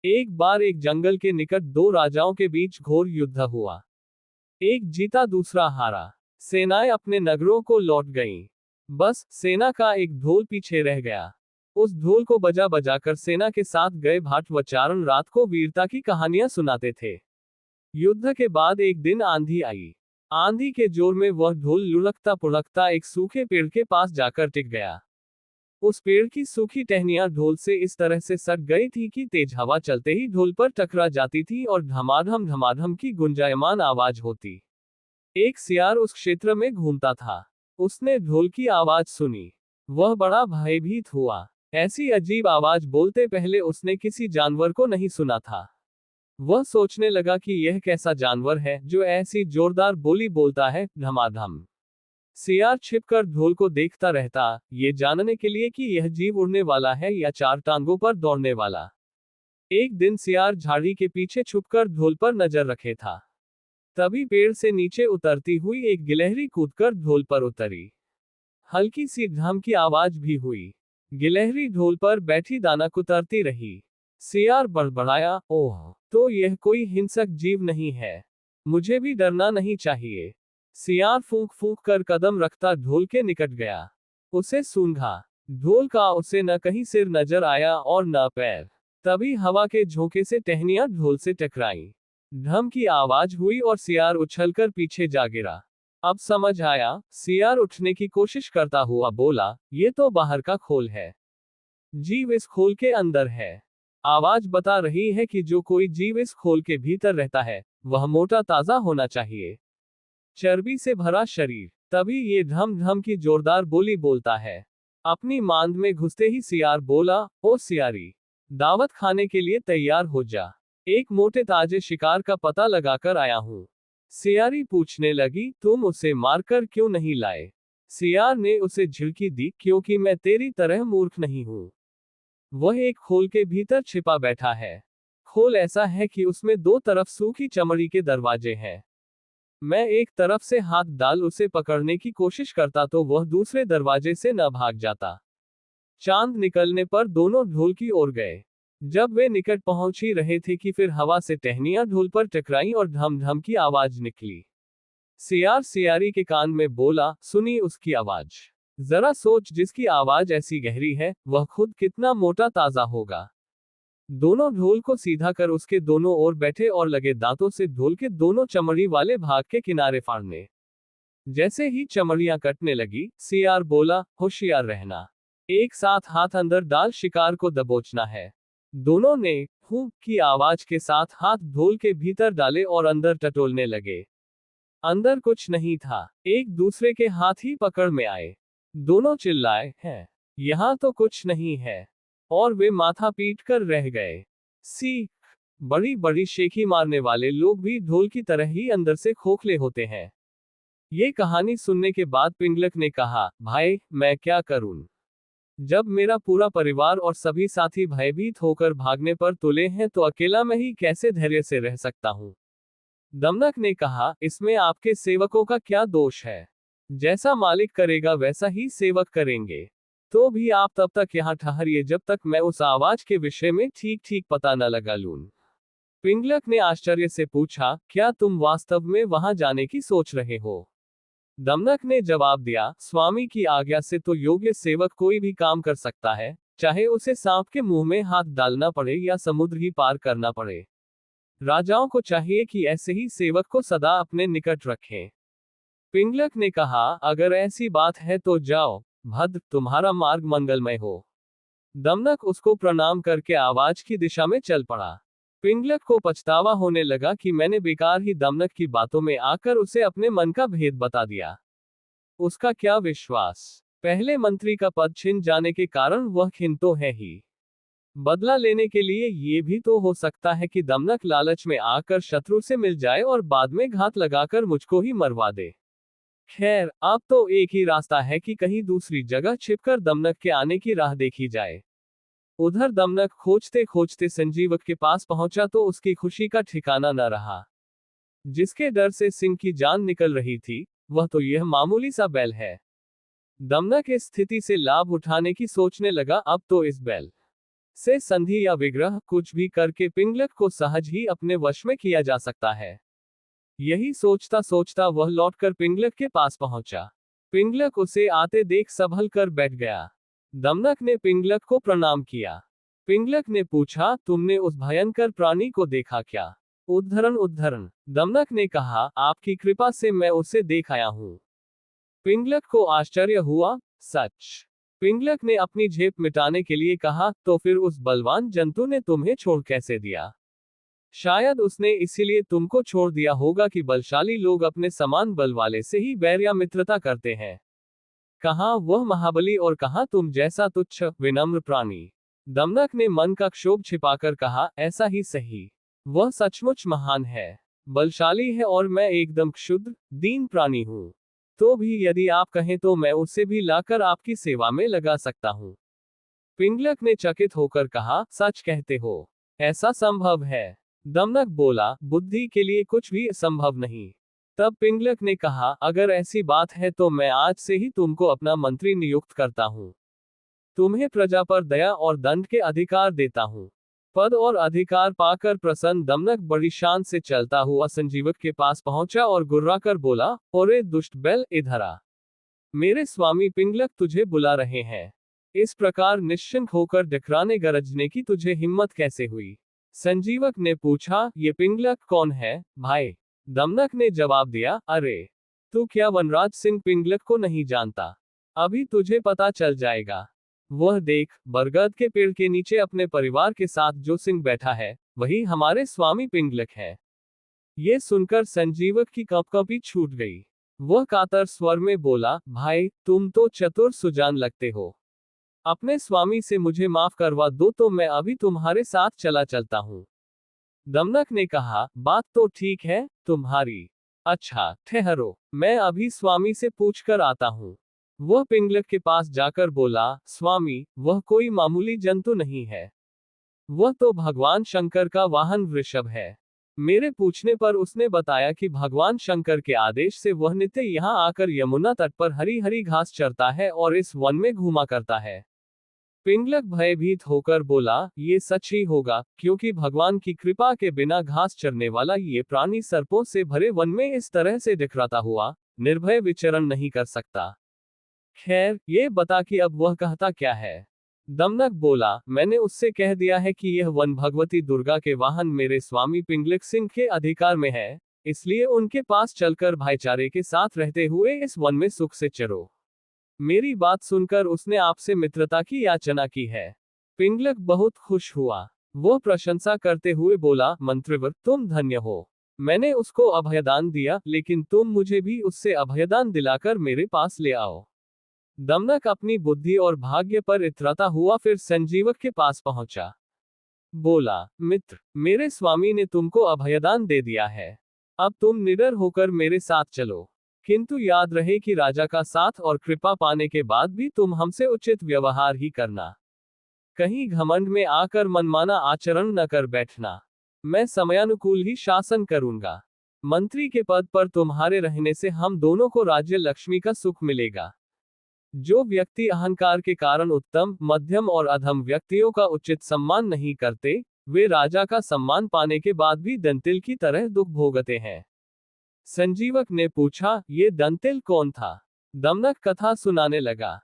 एक बार एक जंगल के निकट दो राजाओं के बीच घोर युद्ध हुआ। एक जीता दूसरा हारा। सेनाएं अपने नगरों को लौट गईं। बस सेना का एक ढोल पीछे रह गया। उस ढोल को बजा बजाकर सेना के साथ गए भाट व चारण रात को वीरता की कहानियां सुनाते थे। युद्ध के बाद एक दिन आंधी आई। आंधी के जोर में वह ढोल लुढ़कता पुढ़कता एक सूखे पेड़ के पास जाकर टिक गया। उस पेड़ की सूखी टहनियां ढोल से इस तरह से सट गई थी कि तेज हवा चलते ही ढोल पर टकरा जाती थी और धमाधम धमाधम की गुंजायमान आवाज होती। एक सियार उस क्षेत्र में घूमता था। उसने ढोल की आवाज सुनी। वह बड़ा भयभीत हुआ। ऐसी अजीब आवाज बोलते पहले उसने किसी जानवर को नहीं सुना था। वह सोचने लगा कि यह कैसा जानवर है जो ऐसी जोरदार बोली बोलता है, धमाधम। सियार छिपकर ढोल को देखता रहता, ये जानने के लिए कि यह जीव उड़ने वाला है या चार टांगों पर दौड़ने वाला। एक दिन सियार झाड़ी के पीछे छुपकर ढोल पर नजर रखे था। तभी पेड़ से नीचे उतरती हुई एक गिलहरी कूदकर ढोल पर उतरी। हल्की सी ढम की आवाज भी हुई। गिलहरी ढोल पर बैठी दाना कुतरती रही। सियार बड़बड़ाया, ओह, तो यह कोई हिंसक जीव नहीं है। मुझे भी डरना नहीं चाहिए। सियार फूंक फूंक कर कदम रखता ढोल के निकट गया। उसे सूंघा। ढोल का उसे न कहीं सिर नजर आया और न पैर। तभी हवा के झोंके से टहनियां ढोल से टकराईं। ढम की आवाज हुई और सियार उछलकर पीछे जा गिरा। अब समझ आया। सियार उठने की कोशिश करता हुआ बोला, ये तो बाहर का खोल है। जीव इस खोल के अंदर है। आवाज बता रही है कि जो कोई जीव इस खोल के भीतर रहता है, वह मोटा ताजा होना चाहिए, चर्बी से भरा शरीर, तभी ये ढम ढम की जोरदार बोली बोलता है। अपनी मांद में घुसते ही सियार बोला, ओ सियारी, दावत खाने के लिए तैयार हो जा। एक मोटे ताजे शिकार का पता लगाकर आया हूं। सियारी पूछने लगी, तुम उसे मारकर क्यों नहीं लाए? सियार ने उसे झिड़की दी, क्योंकि मैं तेरी तरह मूर्ख नहीं हूं। वह एक खोल के भीतर छिपा बैठा है। खोल ऐसा है कि उसमें दो तरफ सूखी चमड़ी के दरवाजे हैं। मैं एक तरफ से हाथ डाल उसे पकड़ने की कोशिश करता तो वह दूसरे दरवाजे से न भाग जाता। चांद निकलने पर दोनों ढोल की ओर गए। जब वे निकट पहुंच ही रहे थे कि फिर हवा से टहनियां ढोल पर टकराईं और ढम ढम की आवाज निकली। सियार सियारी के कान में बोला, सुनी उसकी आवाज? जरा सोच, जिसकी आवाज ऐसी गहरी है, वह खुद कितना मोटा ताजा होगा। दोनों ढोल को सीधा कर उसके दोनों ओर बैठे और लगे दांतों से ढोल के दोनों चमड़ी वाले भाग के किनारे फाड़ने। जैसे ही चमड़ियां कटने लगी, सियार बोला, होशियार रहना। एक साथ हाथ अंदर डाल शिकार को दबोचना है। दोनों ने हूं की आवाज के साथ हाथ ढोल के भीतर डाले और अंदर टटोलने लगे। अंदर कुछ नहीं था। एक दूसरे के हाथ ही पकड़ में आए। दोनों चिल्लाए, है, यहां तो कुछ नहीं है। और वे माथा पीट कर रह गए। सीख, बड़ी बड़ी शेखी मारने वाले लोग भी ढोल की तरह ही अंदर से खोखले होते हैं। ये कहानी सुनने के बाद पिंगलक ने कहा, भाई, मैं क्या करूं? जब मेरा पूरा परिवार और सभी साथी भयभीत होकर भागने पर तुले हैं तो अकेला मैं ही कैसे धैर्य से रह सकता हूं? दमनक ने कहा, इसमें आपके सेवकों का क्या दोष है? जैसा मालिक करेगा वैसा ही सेवक करेंगे। तो भी आप तब तक यहाँ ठहरिए जब तक मैं उस आवाज के विषय में ठीक ठीक पता न लगा लूं। पिंगलक ने आश्चर्य से पूछा, क्या तुम वास्तव में वहां जाने की सोच रहे हो? दमनक ने जवाब दिया, स्वामी की आज्ञा से तो योग्य सेवक कोई भी काम कर सकता है, चाहे उसे सांप के मुंह में हाथ डालना पड़े या समुद्र ही पार करना पड़े। राजाओं को चाहिए कि ऐसे ही सेवक को सदा अपने निकट रखें। पिंगलक ने कहा, अगर ऐसी बात है तो जाओ, भद्र, तुम्हारा मार्ग मंगलमय हो। दमनक उसको प्रणाम करके आवाज की दिशा में चल पड़ा। पिंगलक को पछतावा होने लगा कि मैंने बेकार ही दमनक की बातों में आकर उसे अपने मन का भेद बता दिया। उसका क्या विश्वास। पहले मंत्री का पद छिन जाने के कारण वह खिन्न तो है ही। बदला लेने के लिए ये भी तो हो सकता है कि दमनक लालच में आकर शत्रु से मिल जाए और बाद में घात लगाकर मुझको ही मरवा दे। खैर, अब तो एक ही रास्ता है कि कहीं दूसरी जगह छिपकर दमनक के आने की राह देखी जाए। उधर दमनक खोजते खोजते संजीवक के पास पहुंचा तो उसकी खुशी का ठिकाना न रहा। जिसके डर से सिंह की जान निकल रही थी, वह तो यह मामूली सा बैल है। दमनक इस स्थिति से लाभ उठाने की सोचने लगा, अब तो इस बैल से संधि या विग्रह कुछ भी करके पिंगलक को सहज ही अपने वश में किया जा सकता है। यही सोचता सोचता वह लौटकर पिंगलक के पास पहुंचा। पिंगलक उसे आते देख संभल कर बैठ गया। दमनक ने पिंगलक को प्रणाम किया। पिंगलक ने पूछा, तुमने उस भयंकर प्राणी को देखा क्या? उद्धरण। दमनक ने कहा, आपकी कृपा से मैं उसे देख आया हूं। पिंगलक को आश्चर्य हुआ, सच? पिंगलक ने अपनी झेप मिटाने के लिए कहा, तो फिर उस बलवान जंतु ने तुम्हें छोड़ कैसे दिया? शायद उसने इसीलिए तुमको छोड़ दिया होगा कि बलशाली लोग अपने समान बल वाले से ही बैर या मित्रता करते हैं। कहाँ वह महाबली और कहाँ तुम जैसा तुच्छ विनम्र प्राणी। दमनक ने मन का क्षोभ छिपाकर कहा, ऐसा ही सही। वह सचमुच महान है, बलशाली है और मैं एकदम क्षुद्र दीन प्राणी हूँ। तो भी यदि आप कहें तो मैं उसे भी लाकर आपकी सेवा में लगा सकता हूँ। पिंगलक ने चकित होकर कहा, सच कहते हो? ऐसा संभव है? दमनक बोला, बुद्धि के लिए कुछ भी संभव नहीं। तब पिंगलक ने कहा, अगर ऐसी बात है तो मैं आज से ही तुमको अपना मंत्री नियुक्त करता हूँ। तुम्हें प्रजा पर दया और दंड के अधिकार देता हूँ। पद और अधिकार पाकर प्रसन्न दमनक बड़ी शान से चलता हुआ संजीवक के पास पहुंचा और गुर्राकर बोला, ओरे दुष्ट बैल, इधर आ। मेरे स्वामी पिंगलक तुझे बुला रहे हैं। इस प्रकार निश्चिंत होकर डकराने गरजने की तुझे हिम्मत कैसे हुई? संजीवक ने पूछा, ये पिंगलक कौन है भाई? दमनक ने जवाब दिया, अरे तू क्या वनराज सिंह पिंगलक को नहीं जानता? अभी तुझे पता चल जाएगा। वह देख, बरगद के पेड़ के नीचे अपने परिवार के साथ जो सिंह बैठा है, वही हमारे स्वामी पिंगलक है। ये सुनकर संजीवक की कंपकंपी छूट गई। वह कातर स्वर में बोला, भाई तुम तो चतुर सुजान लगते हो। अपने स्वामी से मुझे माफ करवा दो तो मैं अभी तुम्हारे साथ चला चलता हूँ। दमनक ने कहा, बात तो ठीक है तुम्हारी। अच्छा ठहरो, मैं अभी स्वामी से पूछकर आता हूँ। वह पिंगलक के पास जाकर बोला, स्वामी वह कोई मामूली जंतु नहीं है। वह तो भगवान शंकर का वाहन वृषभ है। मेरे पूछने पर उसने बताया कि भगवान शंकर के आदेश से वह नित्य यहाँ आकर यमुना तट पर हरी हरी घास चरता है और इस वन में घूमा करता है। पिंगलक भयभीत होकर बोला, ये सच ही होगा, क्योंकि भगवान की कृपा के बिना घास चरने वाला ये प्राणी सर्पों से भरे वन में इस तरह से दिखराता हुआ निर्भय विचरण नहीं कर सकता। खैर, ये बता कि अब वह कहता क्या है? दमनक बोला, मैंने उससे कह दिया है कि यह वन भगवती दुर्गा के वाहन मेरे स्वामी पिंगलक सिंह के अधिकार में है, इसलिए उनके पास चलकर भाईचारे के साथ रहते हुए इस वन में सुख से चरो। मेरी बात सुनकर उसने आपसे मित्रता की याचना की है। पिंगलक बहुत खुश हुआ। वो प्रशंसा करते हुए बोला, मंत्रिवर तुम धन्य हो। मैंने उसको अभयदान दिया, लेकिन तुम मुझे भी उससे अभयदान दिलाकर मेरे पास ले आओ। दमनक अपनी बुद्धि और भाग्य पर इतराता हुआ फिर संजीवक के पास पहुंचा। बोला, मित्र, मेरे स्वामी ने तुमको अभयदान दे दिया है। अब तुम निडर होकर मेरे साथ चलो। किंतु याद रहे कि राजा का साथ और कृपा पाने के बाद भी तुम हमसे उचित व्यवहार ही करना। कहीं घमंड में आकर मनमाना आचरण न कर बैठना। मैं समयानुकूल ही शासन करूंगा। मंत्री के पद पर तुम्हारे रहने से हम दोनों को राज्य लक्ष्मी का सुख मिलेगा। जो व्यक्ति अहंकार के कारण उत्तम, मध्यम और अधम व्यक्तियों का उचित सम्मान नहीं करते, वे राजा का सम्मान पाने के बाद भी दंतिल की तरह दुख भोगते हैं। संजीवक ने पूछा, ये दंतिल कौन था? दमनक कथा सुनाने लगा।